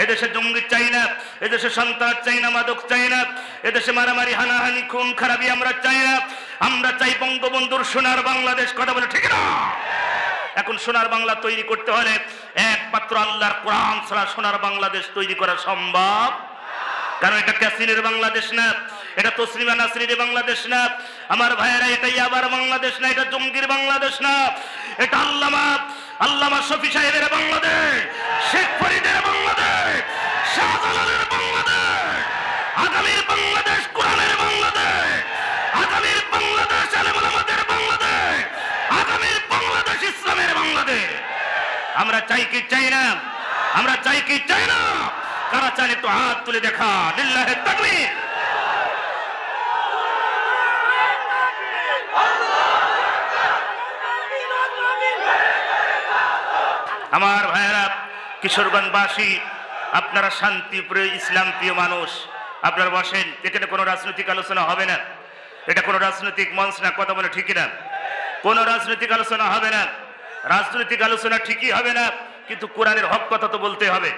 এদেশে জঙ্গি চাই না, এদেশে সন্ত্রাস চাই না, মাদক চাই না, এদেশে মারামারি হানাহানি খুন খারাপি আমরা চাই না। আমরা চাই বঙ্গবন্ধুর সোনার বাংলাদেশ। কথা বলে ঠিক না? এখন সোনার বাংলা তৈরি করতে হলে একমাত্র আল্লাহর কোরআন ছাড়া সোনার বাংলাদেশ তৈরি করা সম্ভব। কারণ এটা ক্যাসিনের বাংলাদেশ না, এটা তসলিমা নাসরিনের বাংলাদেশ না আমার ভাইয়েরা, এটা ইয়াবার বাংলাদেশ না, এটা জঙ্গির বাংলাদেশ না, এটা আল্লামা শফি সাহেবের বাংলাদেশ, শেখ ফরিদের বাংলাদেশ, শাহজালালের বাংলাদেশ, আগামীর বাংলাদেশ কোরআনের বাংলাদেশ, আগামীর বাংলাদেশ আলেম ওলামাদের বাংলাদেশ, আগামীর বাংলাদেশ ইসলামের বাংলাদেশ। আমরা চাই কি চাই না? আমরা চাই কি চাই না? কারা চান একটু হাত তুলে দেখা। লিল্লাহি তাকবীর। আমার ভাইয়েরা, কিশোরগঞ্জবাসী, আপনারা শান্তিপ্রিয় ইসলাম প্রিয় মানুষ, আপনারা বসেন। এখানে কোনো রাজনৈতিক আলোচনা হবে না, এটা কোনো রাজনৈতিক মঞ্চ না। কথা বলে ঠিক না? কোনো রাজনৈতিক আলোচনা হবে না। রাজনৈতিক আলোচনা ঠিকই হবে না, কিন্তু কোরআনের হক কথা তো বলতে হবে।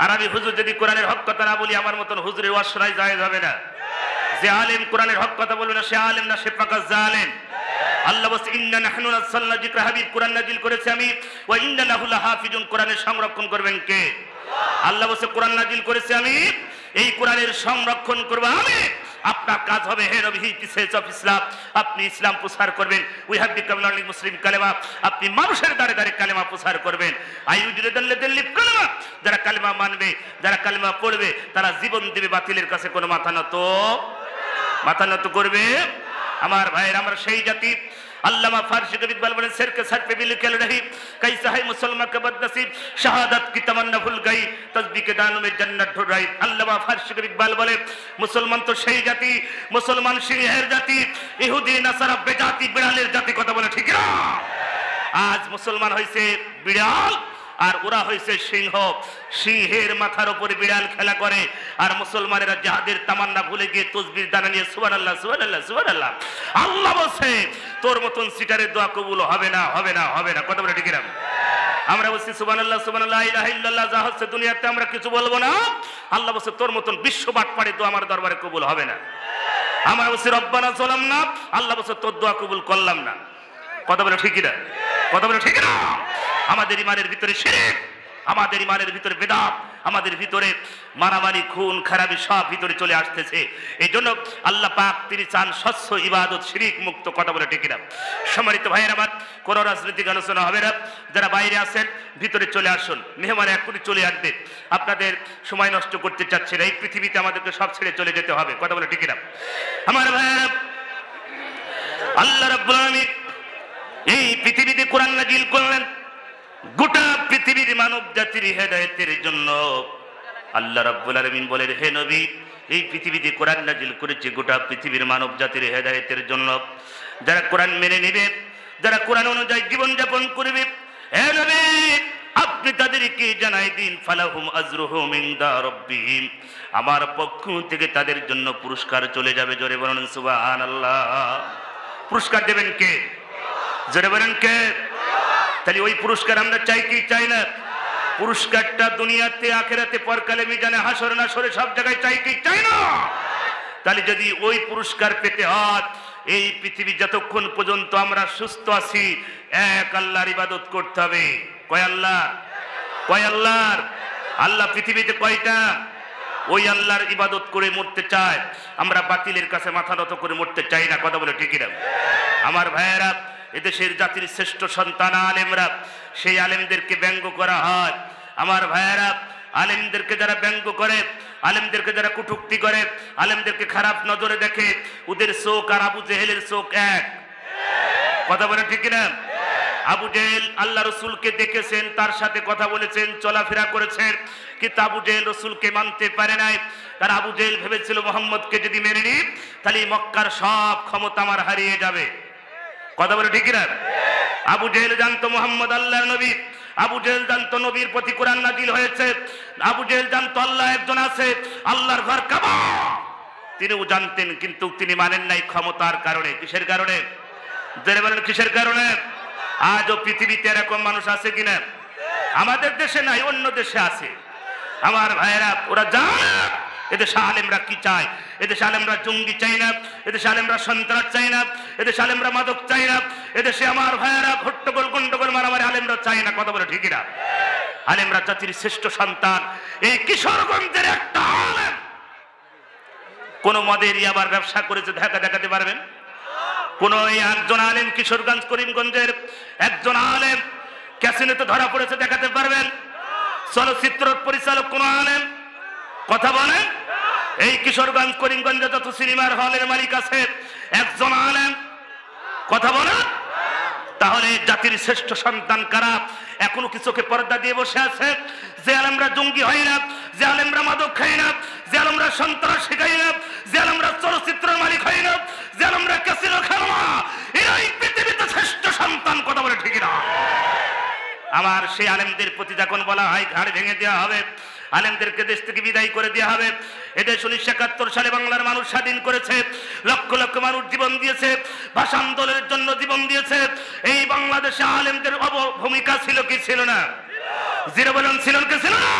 আর আমি হুজুর যদি কোরআনের হক কথা না বলি, আমার মতন হুজুরের ওয়াজ শোনাই জায়েজ হবে না। যে আলেম কোরআনের হক কথা বলবে না, সে আলেম না, সে পাকা জালেম। আল্লাহ বলছে ইন্না নাহনু নাযালনা যিকরা, হাবিব কোরআন নাজিল করেছে আমি, ওয়া ইন্না লাহু লাহাফিজুন, কোরআনের সংরক্ষণ করবেন কে? আল্লাহ বলছে কোরআন নাজিল করেছে আমি, এই কোরআনের সংরক্ষণ করব আমি। আপনার কাজ হবে হে নবী, টিচার্স অফ ইসলাম, আপনি ইসলাম প্রচার করবেন। উই হ্যাভ বিকাম লার্নিং মুসলিম কালেমা, আপনি মানুষের দ্বারে দ্বারে কালেমা প্রচার করবেন। আইউজুলিদাল্লাদিল্লিব কালেমা, যারা কালেমা মানবে, যারা কালেমা পড়বে, তারা জীবন দেবে, বাতিলের কাছে কোনো মাথা নত করবে। আমার ভাইয়ের, আমরা সেই জাতি। আল্লামা ফারসি কবি ইকবাল বলেন, সেরকে সার পে বিল কেল রহি कैसा है मुसलमान का बदनसीब, शहादत की तमन्ना भूल गई, तस्बीह के दानों में जन्नत ढूंढ रही। আল্লামা ফারসি কবি ইকবাল বলে, মুসলমান তো সেই জাতি, মুসলমান সিংহের জাতি, ইহুদি নাসারা বেজাতি, বিড়ালের জাতি। কথা বলে ঠিক না? আজ মুসলমান হইছে বিড়াল, আর ওরা হয়েছে সিংহ। সিংহের মাথার উপরে বিড়াল খেলা করে, আর মুসলমানেরা জাহাদের তামান্না ভুলে গিয়ে তসবির দানা নিয়ে সুবহানাল্লাহ সুবহানাল্লাহ সুবহানাল্লাহ। আল্লাহ বলছে তোর মতন সিটারের দোয়া কবুল হবে না, হবে না, হবে না। কথা বলে ঠিক না? আমরা বলছি সুবহানাল্লাহ সুবহানাল্লাহ লা ইলাহা ইল্লাল্লাহ, যা হচ্ছে দুনিয়াতে আমরা কিছু বলবো না। আল্লাহ বলছে তোর মতন বিশ্ব বাটপাড়ি দোয়া আমার দরবারে কবুল হবে না। আমরা বলছি রব্বানা যালামনা, আল্লাহ বলছে তোর দোয়া কবুল করলাম না। কথা বলে ঠিক না? কথা বলে ঠিক না? আমাদের ইমানের ভিতরে শিরক, আমাদের ইমানের ভিতরে বেদাত, আমাদের ভিতরে মারামারি খুন খারাপি সব ভিতরে চলে আসতেছে। এই জন্য আল্লাহ পাক তিনি চান স্বচ্ছ ইবাদত, শিরক মুক্ত। কথা বলে ঠিক না? সম্মানিত ভাইয়ের আমার, কোন রাজনৈতিক আলোচনা হবে না। যারা বাইরে আছেন ভিতরে চলে আসুন, মেহমান এখনই চলে আসবে। আপনাদের সময় নষ্ট করতে চাচ্ছি না। এই পৃথিবীতে আমাদেরকে সব ছেড়ে চলে যেতে হবে। কথা বলে ঠিক না? আমার ভাইয়েরা, আল্লাহ রাব্বুল আলামিন এই পৃথিবীতে কোরআন নাজিল করলেন গোটা পৃথিবীর মানব জাতির হেদায়েতের জন্য। আল্লাহ রাব্বুল আলামিন বলেন, হে নবী, এই পৃথিবীতে কোরআন নাজিল করেছে গোটা পৃথিবীর মানব জাতির হেদায়েতের জন্য। যারা কোরআন মেনে নেবে, যারা কোরআন অনুযায়ী জীবন যাপন করবে, হে নবী আপনি তাদেরকে জানাই দিন, ফালাহুম আজরুহুম ইনদা রাব্বিহিম, আমার পক্ষ থেকে তাদের জন্য পুরস্কার চলে যাবে। জোরে বলুন সুবহানাল্লাহ। পুরস্কার দেবেন কে? জোরে বলেন কে? তাহলে ওই পুরস্কার আমরা চাই কি চাই না? পুরস্কারটা দুনিয়াতে, আখিরাতে, পরকালে, মিজানে, হাসরে নাসরে সব জায়গায় চাই কি চাই না? তাহলে যদি ওই পুরস্কার পেতে হয়, এই পৃথিবী যতক্ষণ পর্যন্ত আমরা সুস্থ আছি, এক আল্লাহর ইবাদত করতে হবে। কয় আল্লাহ? কয় আল্লাহর? আল্লাহ পৃথিবীতে কয়টা? ওই আল্লাহর ইবাদত করে মরতে চায়। আমরা বাতিলের কাছে মাথা নত করে মরতে চাই না। কথা বলে ঠিক না? আমার ভাইয়েরা, এদেশের জাতির শ্রেষ্ঠ সন্তান আলেমরা, সেই আলেমদেরকে ব্যঙ্গ করা হয়। আমার ভাইয়েরা, আলেমদেরকে যারা ব্যঙ্গ করে, আলেমদেরকে যারা কটূক্তি করে, আলেমদেরকে খারাপ নজরে দেখে, ওদের চোখ আর আবু জেহেলের চোখ এক। কথা বলে ঠিক না? আবু জেহেল আল্লাহ রসুলকে দেখেছেন, তার সাথে কথা বলেছেন, চলাফেরা করেছেন, কিন্তু আবু জেহেল রসুলকে মানতে পারে নাই। কারণ আবু জেহেল ভেবেছিল মোহাম্মদকে যদি মেনে নিই তাহলে মক্কার সব ক্ষমতা আমার হারিয়ে যাবে। কথা বলে ঠিক না? আবু জেহেল জানতো মোহাম্মদ আল্লাহর নবী, আবু জেহেল জানতো নবীর প্রতি কোরআন নাজিল হয়েছে, আবু জেহেল জানতো আল্লাহ একজন আছে, আল্লাহর ঘর কাবা তিনিও জানতেন, কিন্তু তিনি মানেন নাই ক্ষমতার কারণে। কিসের কারণে? জেনে বলেন কিসের কারণে? আজও পৃথিবীতে এরকম মানুষ আছে কিনা? আমাদের দেশে নাই, অন্য দেশে আছে। আমার ভাইয়েরা ওরা জানে এদেশে আলেমরা কি চায়। এদেশে আলেমরা জঙ্গি চাই না, এদেশে আলেমরা সন্ত্রাস চাই না, এদেশে আলেমরা মাদক চাই না, এদেশে আমার ভাইয়েরা হট্টগোল গন্ডগোল মারামারি আলেমরা চাই না। কথা বলে ঠিকই না? আলেমরা জাতির শ্রেষ্ঠ সন্তান। এই কিশোরগঞ্জের একটা আলেম কোন মদের ইয়াবার ব্যবসা করেছে দেখাতে পারবেন? কোন একজন আলেম কিশোরগঞ্জ করিমগঞ্জের একজন আলেম ক্যাসিনোতে ধরা পড়েছে দেখাতে পারবেন? চলচ্চিত্র পরিচালক কোন আলেম? কথা বলেন। এই কিশোরগঞ্জ করিমগঞ্জে যত সিনেমার হলের মালিক আছে একজন আলেম? কথা বলেন। তাহলে জাতির শ্রেষ্ঠ সন্তান কারা? এখনো কি চোখে পর্দা দিয়ে বসে আছে? যে আলেমরা জঙ্গি হয় না, যে আলেমরা মাদক খায় না, যে আলেমরা সন্ত্রাস শেখায় না, যে আলেমরা চলচ্চিত্রের মালিক হয় না, যে আলেমরা ক্যাসিনো খেলো না, এরাই পৃথিবীতে শ্রেষ্ঠ সন্তান। কথা বলে ঠিক না? আমার সেই আলেমদের প্রতি যখন বলা হয় ঘাড় ভেঙে দেওয়া হবে, আলেমদেরকে দেশ থেকে বিদায় করে দেওয়া হবে। এদেশ 1971 সালে বাংলার মানুষ স্বাধীন করেছে, লক্ষ লক্ষ মানুষ জীবন দিয়েছে, ভাষা আন্দোলনের জন্য জীবন দিয়েছে। এই বাংলাদেশে আলেমদের ভূমিকা ছিল কি ছিল না? জিরো বলেন, ছিল কি ছিল না?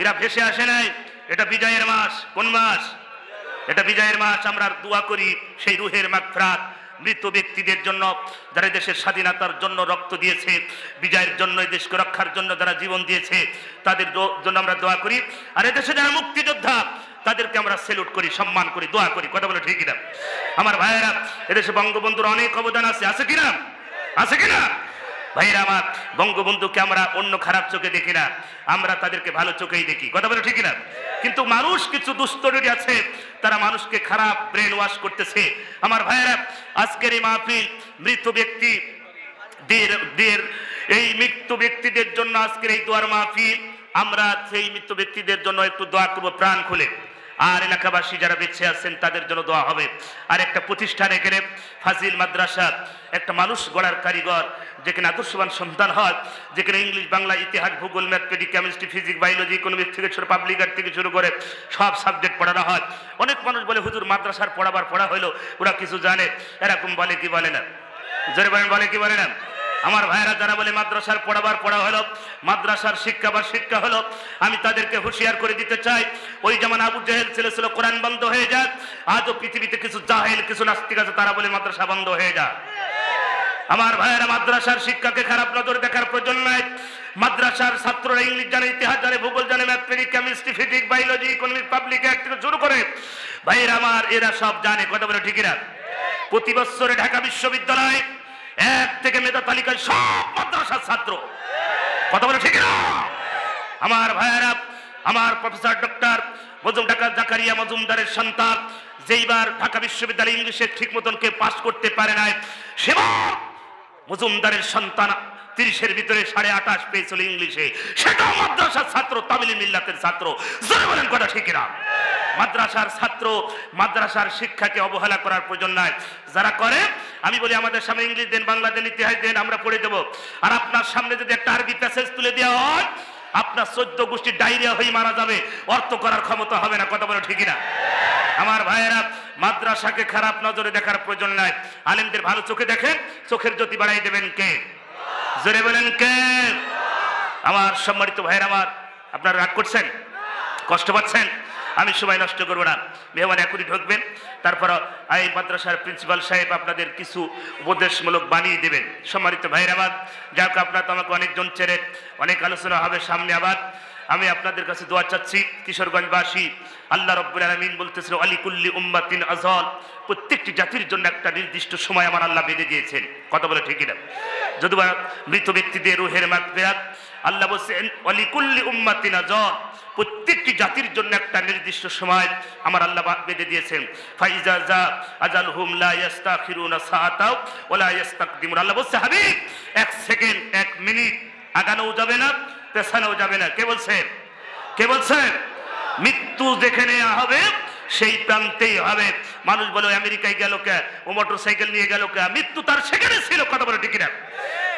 এরা ভেসে আসে নাই। এটা বিজয়ের মাস। কোন মাস? এটা বিজয়ের মাস। আমরা দোয়া করি সেই রুহের মাগফিরাত, মৃত ব্যক্তিদের জন্য যারা দেশের স্বাধীনতার জন্য রক্ত দিয়েছে, বিজয়ের জন্য দেশকে রক্ষার জন্য যারা জীবন দিয়েছে, তাদের জন্য আমরা দোয়া করি। আর এদেশে যারা মুক্তিযোদ্ধা তাদেরকে আমরা স্যালুট করি, সম্মান করি, দোয়া করি। কথা বলে ঠিক না? আমার ভাইয়েরা, এদেশে বঙ্গবন্ধুর অনেক অবদান আছে, আছে কিনা? আছে কিনা? ভাইরা আমার, বঙ্গবন্ধুকে আমরা অন্য খারাপ চোখে দেখি না, আমরা তাদেরকে ভালো চোখেই দেখি। কথা বলে ঠিক না? কিন্তু মানুষ কিছু দুস্তরী আছে, তারা মানুষকে খারাপ ব্রেন ওয়াশ করতেছে। আমার ভাইরা, আজকের এই মাহফিল মৃত ব্যক্তিদের এই মৃত্যু ব্যক্তিদের জন্য আজকের এই দোয়ার মাহফিল। আমরা সেই মৃত্যু ব্যক্তিদের জন্য একটু দোয়া করবো প্রাণ খুলে। আর এলাকাবাসী যারা বেঁচে আছেন তাদের জন্য দোয়া হবে। আর একটা প্রতিষ্ঠানে গেলে ফাজিল মাদ্রাসা, একটা মানুষ গড়ার কারিগর, যেখানে আদর্শবান সন্তান হয়, যেখানে ইংলিশ, বাংলা, ইতিহাস, ভূগোল, mathematics, chemistry, physics, biology, economics থেকে শুরু পাবলিক আর্ট থেকে শুরু করে সব সাবজেক্ট পড়ানো হয়। অনেক মানুষ বলে হুজুর মাদ্রাসার পড়া হইলো, ওরা কিছু জানে। এরকম বলে কি বলে না? জোরে বলেন, বলে কি বলে না? আমার ভাইরা যারা বলে মাদ্রাসার পড়া হলো, মাদ্রাসার শিক্ষা হলো, আমি তাদেরকে হুঁশিয়ার করে দিতে চাই, ওই যেমন আবু জেহেল ছিল কোরআন বন্ধ হয়ে যাক, আজও পৃথিবীতে কিছু জাহেল, কিছু নাস্তিক আছে, তারা বলে মাদ্রাসা বন্ধ হয়ে যাক। আমার ভাইয়েরা, মাদ্রাসার শিক্ষাকে খারাপ নজর দেখার প্রয়োজন নাই। মাদ্রাসার ছাত্ররা ইংলিশ জানে, ইতিহাস জানে, ভূগোল জানে, mathematics, chemistry, physics, biology, economics, public act থেকে শুরু করে ভাইয়েরা আমার, এরা সব জানে। কথা বলে ঠিক না? প্রতি বছরে ঢাকা বিশ্ববিদ্যালয় 1 থেকে মেধা তালিকায় সব মাদ্রাসার ছাত্র। কথা বলে ঠিক না? আমার ভাইয়েরা, আমার প্রফেসর ডক্টর জাকারিয়া মজুমদারের সন্তান, যেইবার ঢাকা বিশ্ববিদ্যালয় ইংলিশে ঠিক মতন কে পাস করতে পারে নাই, সেবার মজুমদারের সন্তান 30-এর ভিতরে 28.5 পেয়েছিল ইংলিশে, সেটাও মাদ্রাসার ছাত্র, তামিলি মিল্লাতের ছাত্র। জোরে বলেন কথা ঠিক না? মাদ্রাসার ছাত্র, মাদ্রাসার শিক্ষাকে অবহেলা করার প্রয়োজন নাই। যারা করে, আমি বলি আমাদের সামনে ইংলিশ দেন, বাংলা দেন, ইতিহাস দেন, আমরা পড়ে দেবো। আর আপনার সামনে যদি একটা আরবি প্যাসেজ তুলে দেওয়া হয়, আপনার 14 গোষ্ঠী ডায়রিয়া হয়ে মারা যাবে, অর্থ করার ক্ষমতা হবে না। কথা বলে ঠিক না? আমার ভাইয়েরা, মাদ্রাসাকে খারাপ নজরে দেখার প্রয়োজন নাই। আলেমদের ভালো চোখে দেখেন, চোখের জ্যোতি বাড়াই দেবেন কে? জোরে বলেন কে? আমার সম্মানিত ভাইয়েরা আমার, আপনারা রাগ করছেন, কষ্ট পাচ্ছেন? আমি সময় নষ্ট করবো না, মেহমান এখনই ঢুকবেন, তারপর এই মাদ্রাসার প্রিন্সিপাল সাহেব আপনাদের কিছু উপদেশমূলক বানিয়ে দেবেন। সম্মানিত ভাইয়েরা আমার, যাক আপনারা তো আমাকে অনেকজন চেনেন, অনেক আলোচনা হবে সামনে। আবার আমি আপনাদের কাছে দোয়া চাচ্ছি, কিশোরগঞ্জবাসী, আল্লাহ রাব্বুল আলামিন বলতেছিল আলিকুল্লি উম্মাতিন আজাল, প্রত্যেকটি জাতির জন্য একটা নির্দিষ্ট সময় আমার আল্লাহ বেঁধে দিয়েছেন। কথা বলে ঠিক না? যদিও মৃত ব্যক্তিদের রুহের মাগফিরাত, আল্লাহ বলছেন আলিকুল্লি উম্মাতিন আজাল, প্রত্যেকটি জাতির জন্য একটা নির্দিষ্ট সময় আমার আল্লাহ বেঁধে দিয়েছেন। ফাইজা জা আজালহুম লা ইস্তাখিরুনা সাআতাও ওয়া লা ইস্তাকদিমুন। আল্লাহ বলছে হাবিব, 1 সেকেন্ড 1 মিনিট আগানোও যাবে না, পেছানোও যাবে না। কে বলছেন? কে বলছেন? মৃত্যু যেখানে হবে সেই প্রান্তেই হবে। মানুষ বলে আমেরিকায় গেল কে, ও মোটরসাইকেল নিয়ে গেল কে, মৃত্যু তার সেখানে ছিল। কথা বলে ঠিক না?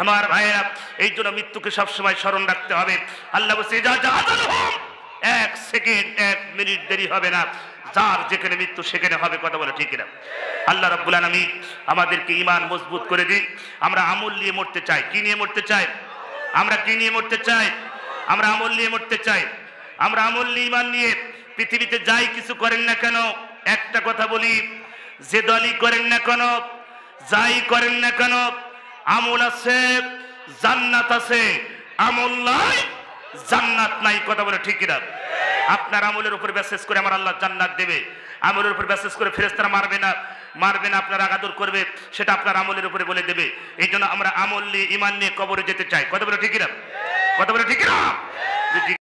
আমার ভাইয়েরা, এই জন্য মৃত্যুকে সবসময় স্মরণ রাখতে হবে। আল্লাহ বলছে যা যা আজালহুম, 1 সেকেন্ড 1 মিনিট দেরি হবে না, যার যেখানে মৃত্যু সেখানে হবে। কথা বলে ঠিক না? আল্লাহ রাব্বুল আলামিন আমাদেরকে ঈমান মজবুত করে দিন। আমরা আমল নিয়ে মরতে চাই। কি নিয়ে মরতে চাই? আমরা কি নিয়ে মরতে চাই? আমরা আমল নিয়ে মরতে চাই। আমরা আমল নিয়ে ঈমান নিয়ে পৃথিবীতে যাই কিছু করেন না কেন, একটা কথা বলি, যে দলই করেন না কেন, যাই করেন না কেন, আমল আছে জান্নাত আছে, আমল নাই জান্নাত নাই। কথা বলে ঠিক কিনা? আপনার আমলের উপর বিশেষ করে আমার আল্লাহ জান্নাত দেবে, আমলের উপর বিশেষ করে ফেরেশতারা মারবে না, আপনার আগাদর করবে, সেটা আপনার আমলের উপরে বলে দেবে। এই জন্য আমরা আমল নিয়ে ঈমান নিয়ে কবরে যেতে চাই। কথা বলে ঠিক কিনা? কথা বলে ঠিক কিনা?